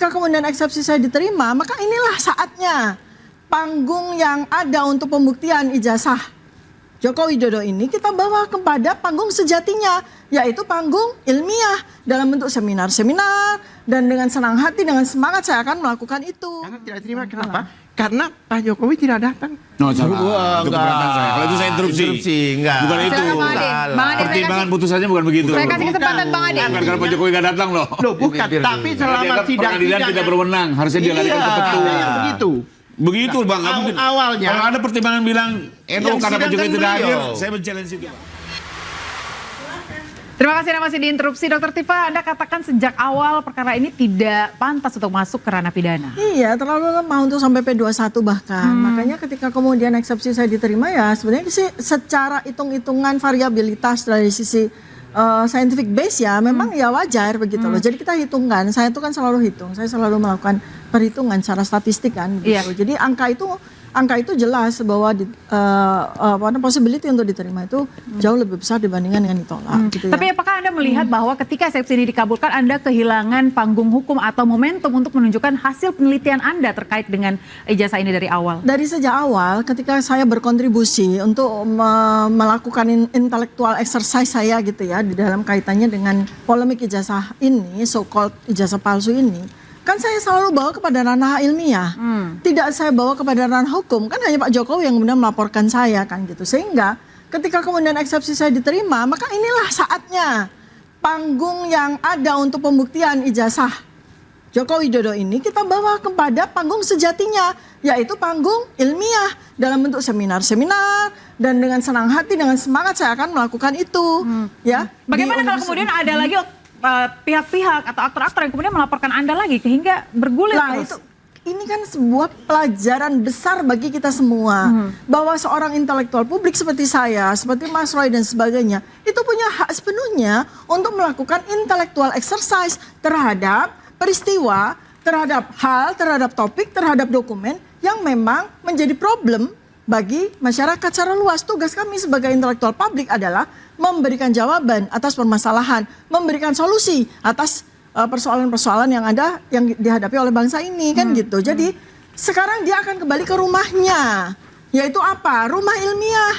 ketika kemudian eksepsi saya diterima, maka inilah saatnya panggung yang ada untuk pembuktian ijazah Joko Widodo ini kita bawa kepada panggung sejatinya, yaitu panggung ilmiah dalam bentuk seminar-seminar, dan dengan senang hati, dengan semangat saya akan melakukan itu. Karena tidak terima, kenapa? Karena Pak Jokowi tidak datang. No, salah. Itu keberatan saya. Kalau itu saya interupsi. Enggak. Bukan itu. Pertimbangan putusannya bukan begitu. Saya kasih kesempatan Bang Ade. Bukan karena Pak Jokowi nggak datang loh. Loh, bukan. Tapi selama sidang pengadilan tidak berwenang, harusnya dia larikan ke ketua. Begitu. Begitu Bang, nggak mungkin. Awalnya. Kalau ada pertimbangan bilang, karena Pak Jokowi tidak hadir, saya men-challenge itu. Terima kasih, Anda masih diinterupsi. Dr. Tifa, Anda katakan sejak awal perkara ini tidak pantas untuk masuk ke ranah pidana. Iya, terlalu lemah untuk sampai P21 bahkan. Makanya ketika kemudian eksepsi saya diterima, ya sebenarnya sih secara hitung-hitungan variabilitas dari sisi scientific base ya memang ya wajar begitu loh. Jadi kita hitungkan, saya itu kan selalu hitung, saya selalu melakukan perhitungan secara statistik kan gitu. Iya. Jadi angka itu jelas bahwa possibility untuk diterima itu jauh lebih besar dibandingkan dengan ditolak. Gitu ya. Tapi apakah Anda melihat bahwa ketika eksepsi ini dikabulkan, Anda kehilangan panggung hukum atau momentum untuk menunjukkan hasil penelitian Anda terkait dengan ijazah ini dari awal? Dari sejak awal, ketika saya berkontribusi untuk melakukan intellectual exercise saya gitu ya, di dalam kaitannya dengan polemik ijazah ini, so-called ijazah palsu ini, kan saya selalu bawa kepada ranah ilmiah, tidak saya bawa kepada ranah hukum. Kan hanya Pak Jokowi yang kemudian melaporkan saya kan gitu. Sehingga ketika kemudian eksepsi saya diterima, maka inilah saatnya panggung yang ada untuk pembuktian ijazah Joko Widodo ini kita bawa kepada panggung sejatinya, yaitu panggung ilmiah dalam bentuk seminar-seminar, dan dengan senang hati, dengan semangat saya akan melakukan itu. Ya. Bagaimana kalau kemudian ada lagi pihak-pihak atau aktor-aktor yang kemudian melaporkan Anda lagi hingga bergulir terus? Ini kan sebuah pelajaran besar bagi kita semua, bahwa seorang intelektual publik seperti saya, seperti Mas Roy dan sebagainya, itu punya hak sepenuhnya untuk melakukan intellectual exercise terhadap peristiwa, terhadap hal, terhadap topik, terhadap dokumen yang memang menjadi problem bagi masyarakat secara luas. Tugas kami sebagai intelektual publik adalah memberikan jawaban atas permasalahan, memberikan solusi atas persoalan-persoalan yang ada, yang dihadapi oleh bangsa ini kan gitu. Jadi sekarang dia akan kembali ke rumahnya, yaitu apa? Rumah ilmiah.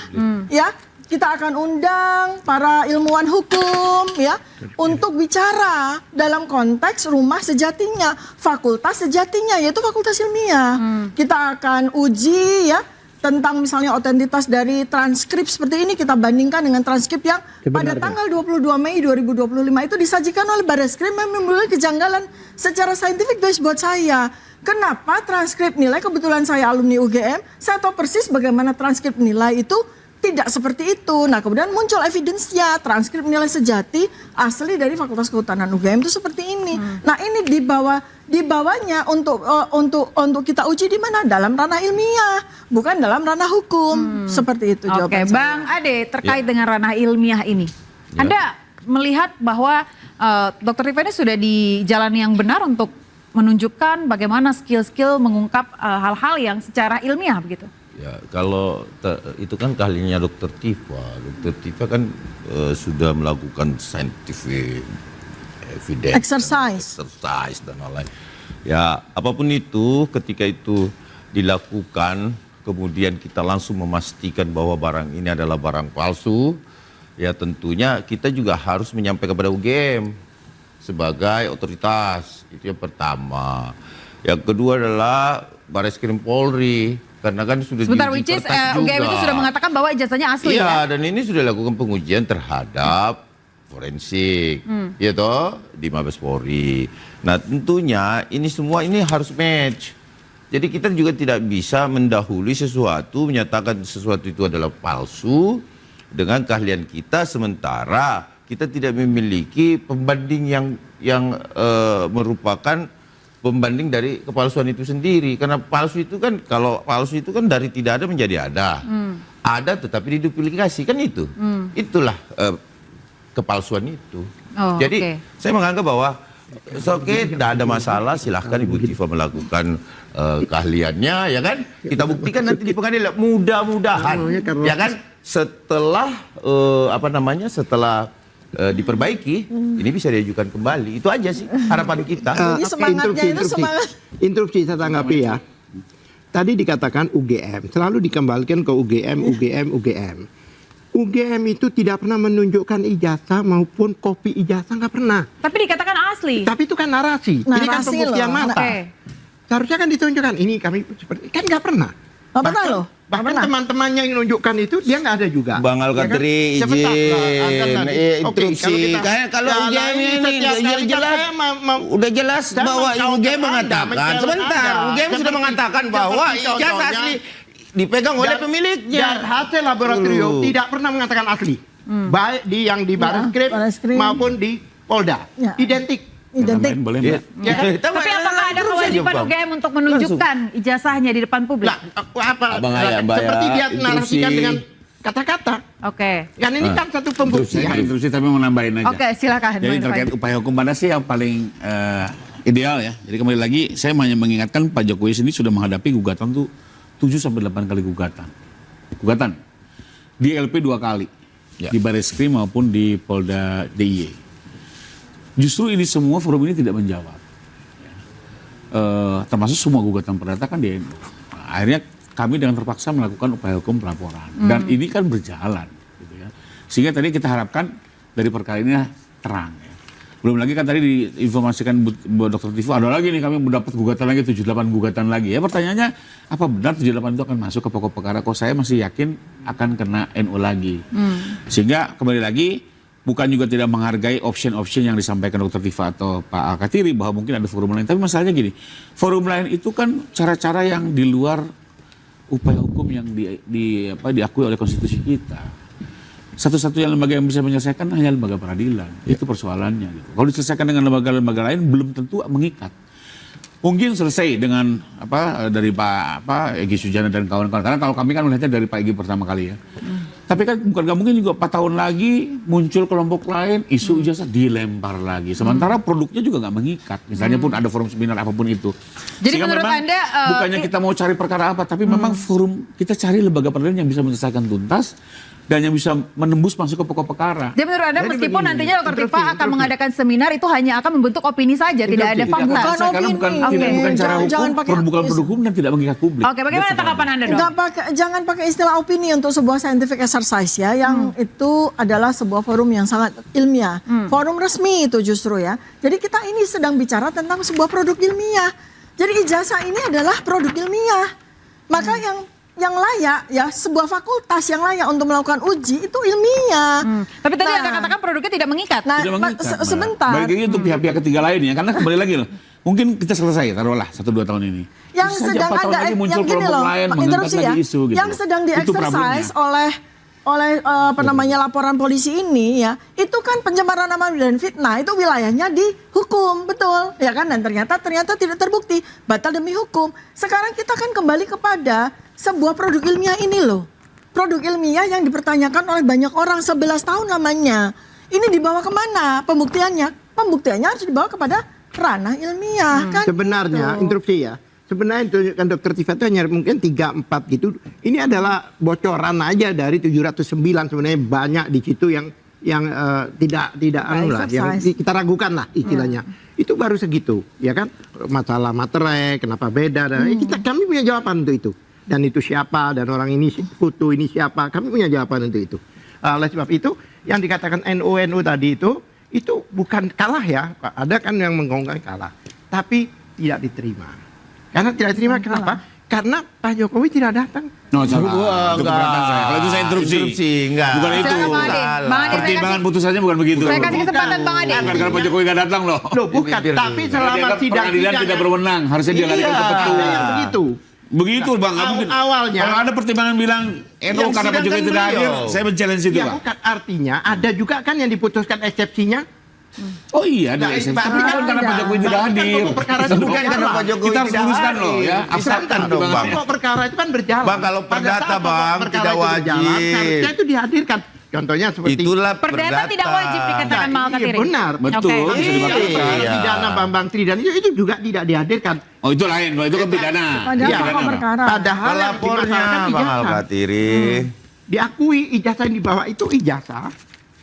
Ya, kita akan undang para ilmuwan hukum ya untuk bicara dalam konteks rumah sejatinya, fakultas sejatinya, yaitu fakultas ilmiah. Kita akan uji ya tentang misalnya otentitas dari transkrip seperti ini, kita bandingkan dengan transkrip yang pada tanggal 22 Mei 2025 itu disajikan oleh Barreskrim, yang menimbulkan kejanggalan secara scientific base buat saya. Kenapa transkrip nilai, kebetulan saya alumni UGM, saya tahu persis bagaimana transkrip nilai itu tidak seperti itu. Nah, kemudian muncul evidence-nya, transkrip nilai sejati asli dari Fakultas Kehutanan UGM itu seperti ini. Nah, ini dibawanya untuk kita uji di mana? Dalam ranah ilmiah, bukan dalam ranah hukum. Seperti itu jawaban saya. Bang Ade, terkait dengan ranah ilmiah ini, Anda melihat bahwa Dr. Tifa ini sudah di jalan yang benar untuk menunjukkan bagaimana skill-skill mengungkap hal-hal yang secara ilmiah begitu? Ya, kalau itu kan keahliannya Dr. Tifa. Dr. Tifa kan sudah melakukan scientific evidence, exercise dan lain-lain. Ya, apapun itu, ketika itu dilakukan, kemudian kita langsung memastikan bahwa barang ini adalah barang palsu, ya tentunya kita juga harus menyampaikan kepada UGM sebagai otoritas. Itu yang pertama. Yang kedua adalah Barreskrim Polri. Karena kan sudah sebentar, which is UGM itu sudah mengatakan bahwa ijazahnya asli ya? Dan ini sudah dilakukan pengujian terhadap forensik, ya toh, di Mabes Polri. Nah, tentunya ini semua ini harus match. Jadi kita juga tidak bisa mendahului sesuatu, menyatakan sesuatu itu adalah palsu dengan keahlian kita, sementara kita tidak memiliki pembanding yang merupakan pembanding dari kepalsuan itu sendiri. Karena palsu itu kan, kalau palsu itu kan dari tidak ada menjadi ada. Ada tetapi diduplikasi, kan itu. Itulah kepalsuan itu. Jadi saya menganggap bahwa tidak ada masalah, silahkan Ibu Tifa melakukan keahliannya, ya kan? Kita buktikan nanti di pengadilan. Mudah-mudahan, ya kan? Setelah setelah diperbaiki, ini bisa diajukan kembali. Itu aja sih harapan kita. Jadi semangatnya itu semangat. Interupsi saya tanggapi ya. Tadi dikatakan UGM, selalu dikembalikan ke UGM. UGM itu tidak pernah menunjukkan ijazah maupun kopi ijazah, nggak pernah. Tapi dikatakan asli. Tapi itu kan narasi. Ini kan Narasi pembuktian loh. mata. Oke. Seharusnya kan ditunjukkan ini kami seperti kan nggak pernah. Nggak pernah loh. Bahkan teman-temannya yang menunjukkan itu dia nggak ada juga. Bang Alkatiri Ya kan? Sebentar, izin, Oke, interupsi. Kayak kalau Ya, UGM ini ini setiap kali jelas, saya udah jelas saya bahwa menjawab UGM Anda, mengatakan, menjawab sebentar, Anda. UGM sudah Seperti- mengatakan bahwa seperti ijazah contohnya, asli dipegang oleh dan pemiliknya. hasil laboratorium tidak pernah mengatakan asli. Baik yang di Barreskrim Barreskrim. maupun di Polda. Ya. Identik. Identik. Boleh Ya. Mbak? Ya kan? Tapi apakah ada kewajiban UGM untuk menunjukkan ijazahnya di depan publik? Lah, apa? Abang Ayah, Mbak, seperti ya, dia narasikan interupsi. dengan kata-kata. Oke. Kan ini kan satu Saya pembuktian. interupsi tapi mau nambahin aja. Oke, silakan. Jadi Bang terkait Irfan. upaya hukum mana sih yang paling ideal ya. Jadi kembali lagi saya hanya mengingatkan Pak Jokowi sendiri sudah menghadapi gugatan tuh 7-8 kali gugatan. Gugatan di LP 2 kali. Ya. Di Barreskrim maupun di Polda DIY. Justru ini semua forum ini tidak menjawab. Termasuk semua gugatan perdata kan di NU. Nah, akhirnya kami dengan terpaksa melakukan upaya hukum pelaporan. Dan ini kan berjalan. Gitu ya. Sehingga tadi kita harapkan dari perkara ini terang. Ya. Belum lagi kan tadi diinformasikan Dr. Tifu, ada lagi nih kami mendapat gugatan lagi, 78 gugatan lagi. Ya pertanyaannya, apa benar 78 itu akan masuk ke pokok perkara? Kok saya masih yakin akan kena NU lagi. Sehingga kembali lagi, bukan juga tidak menghargai option-option yang disampaikan Dr. Tifa atau Pak Alkatiri bahwa mungkin ada forum lain. Tapi masalahnya gini, forum lain itu kan cara-cara yang di luar upaya hukum yang diakui oleh konstitusi kita. Satu-satunya lembaga yang bisa menyelesaikan hanya lembaga peradilan. Itu persoalannya. Gitu. Kalau diselesaikan dengan lembaga-lembaga lain belum tentu mengikat. Mungkin selesai dengan dari Pak Egy Sujana dan kawan-kawan. Karena kalau kami kan melihatnya dari Pak Egy pertama kali ya. Tapi kan bukan nggak mungkin juga 4 tahun lagi muncul kelompok lain isu ijazah dilempar lagi. Sementara produknya juga nggak mengikat. Misalnya pun ada forum seminar apapun itu. Jadi Sehingga menurut memang Anda, bukannya kita mau cari perkara apa, tapi memang forum kita cari lembaga peradilan yang bisa menyelesaikan tuntas dan yang bisa menembus masuk ke pokok perkara. Jadi menurut Anda Jadi meskipun begini, nantinya Dr. Tifa interupsi. akan mengadakan seminar itu hanya akan membentuk opini saja, tidak ada Interupsi, fakta. Bukan Karena bukan opini. bukan cara Jangan hukum, pakai bukan produk hukum dan tidak mengikat publik. Oke, bagaimana tanggapan Anda, Dok? Jangan pakai istilah opini untuk sebuah scientific exercise ya, yang itu adalah sebuah forum yang sangat ilmiah. Forum resmi itu justru ya. Jadi kita ini sedang bicara tentang sebuah produk ilmiah. Jadi ijazah ini adalah produk ilmiah. Maka yang layak ya, sebuah fakultas yang layak untuk melakukan uji itu ilmiah. Tapi tadi Nah. Anda katakan produknya tidak mengikat. Nah, Tidak mengikat, Mbak. sebentar. Balik lagi untuk pihak-pihak ketiga lainnya, karena kembali lagi loh. Mungkin kita selesai, taruhlah 1-2 tahun ini. Yang Bisa saja sedang 4 tahun ada lagi muncul yang gini kelompok loh, lain mengangkat interupsi ya, lagi isu gitu. yang sedang Itu dieksersis problemnya. oleh laporan polisi ini ya, itu kan pencemaran nama dan fitnah, itu wilayahnya dihukum, betul ya kan, dan ternyata tidak terbukti, batal demi hukum. Sekarang kita kan kembali kepada sebuah produk ilmiah ini loh, produk ilmiah yang dipertanyakan oleh banyak orang 11 tahun lamanya. Ini dibawa kemana pembuktiannya? Pembuktiannya harus dibawa kepada ranah ilmiah kan. Sebenarnya, gitu. interupsi ya. Sebenarnya ditunjukkan Dr. Tifa itu hanya mungkin 3-4 gitu. Ini adalah bocoran aja dari 709 sebenarnya banyak di situ yang tidak anu lah, yang exercise. kita ragukan lah istilahnya. Itu baru segitu, ya kan? Masalah materai, kenapa beda dan kami punya jawaban untuk itu. Dan itu siapa dan orang ini foto ini siapa, kami punya jawaban untuk itu. Oleh sebab itu yang dikatakan NU tadi itu bukan kalah ya, ada kan yang menggongkan kalah, tapi tidak diterima. Karena tidak diterima kenapa? Karena Pak Jokowi tidak datang. No, salah. Wah, Itu keberatan saya. Kalau itu saya interupsi. Enggak. Bukan itu. Silakan Bang Ade. Salah. Bang Ade, Pertimbangan putusannya bukan begitu. Saya kasih kesempatan Bang Ade. Bukan karena Pak Jokowi nggak datang loh. Loh bukan, tapi selama Dianggap sidang pengadilan tidak berwenang, harusnya dia larikan ke ada ketua. yang begitu. Begitu Bang, nggak mungkin. Awalnya Kalau ada pertimbangan bilang NU yang karena Pak Jokowi sidang tidak kan hadir, beliau. saya men-challenge itu Ya Pak. bukan, artinya ada juga kan yang diputuskan eksepsinya. Oh iya, ada Nah, eksepsi. tapi Tapi kan karena Pak Jokowi tidak Tapi kan hadir. pokok perkara itu Bukan karena Pak Jokowi Kita harus tidak luruskan hadir. loh ya. Diserahkan dong, Bang. Pokok perkara itu kan berjalan. Bang, kalau Pada perdata, saat pokok Bang, perkara tidak itu berjalan, wajib. Seharusnya itu dihadirkan. Contohnya seperti Itulah Perdata tidak wajib dikatakan Nah, Malkatiri. iya, benar. Betul, Oke. bisa dimakan. Iya. Pidana Bambang Tridan itu juga tidak dihadirkan. Oh itu lain, Pak. Itu kan pidana. Padahal Iya. pokok perkara. Padahal yang Pelapornya dimasalahkan Bang ijazah. Alkatiri. Diakui ijazah yang dibawa itu ijazah,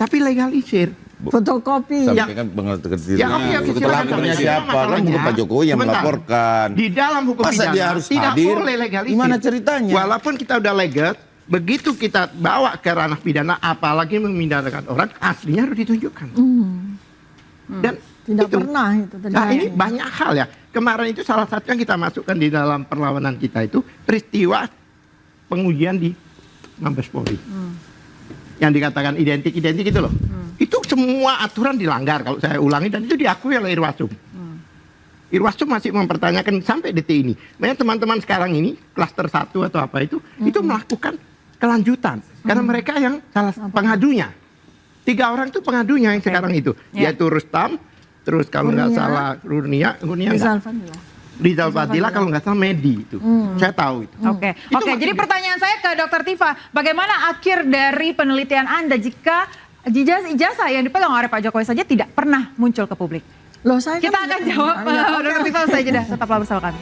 tapi legalisir. Fotokopi. sampaikan pengertian. Ya, oke, oke, silakan. Pelapornya siapa? Kan Masalahnya, bukan Pak Jokowi yang sebentar. melaporkan. Di dalam hukum Masa pidana dia harus tidak hadir? boleh legalisir. Gimana ceritanya? Walaupun kita udah legal, begitu kita bawa ke ranah pidana, apalagi memidanakan orang, aslinya harus ditunjukkan. Dan Tidak itu. pernah itu terjadi. Nah ini banyak hal ya. Kemarin itu salah satu yang kita masukkan di dalam perlawanan kita itu peristiwa pengujian di Mabes Polri. Yang dikatakan identik itu loh. Itu semua aturan dilanggar kalau saya ulangi, dan itu diakui oleh Irwasum. Irwasum masih mempertanyakan sampai detik ini. Makanya teman-teman sekarang ini klaster 1 atau apa itu melakukan kelanjutan karena mereka yang salah pengadunya. 3 orang itu pengadunya yang sekarang itu, Ya. yaitu Rustam, terus kalau nggak Kurnia. salah Kurnia Rizal nggak, Fadila. Rizal Fadila kalau nggak salah Medi itu, saya tahu itu. Oke, Itu oke. Jadi maksudnya. pertanyaan saya ke Dr. Tifa, bagaimana akhir dari penelitian Anda jika ijazah yang dipegang oleh Pak Jokowi saja tidak pernah muncul ke publik? Loh, saya Kita kan akan jawab, Ya, oke, Dr. oke. Tifa usai jeda. Tetaplah bersama kami.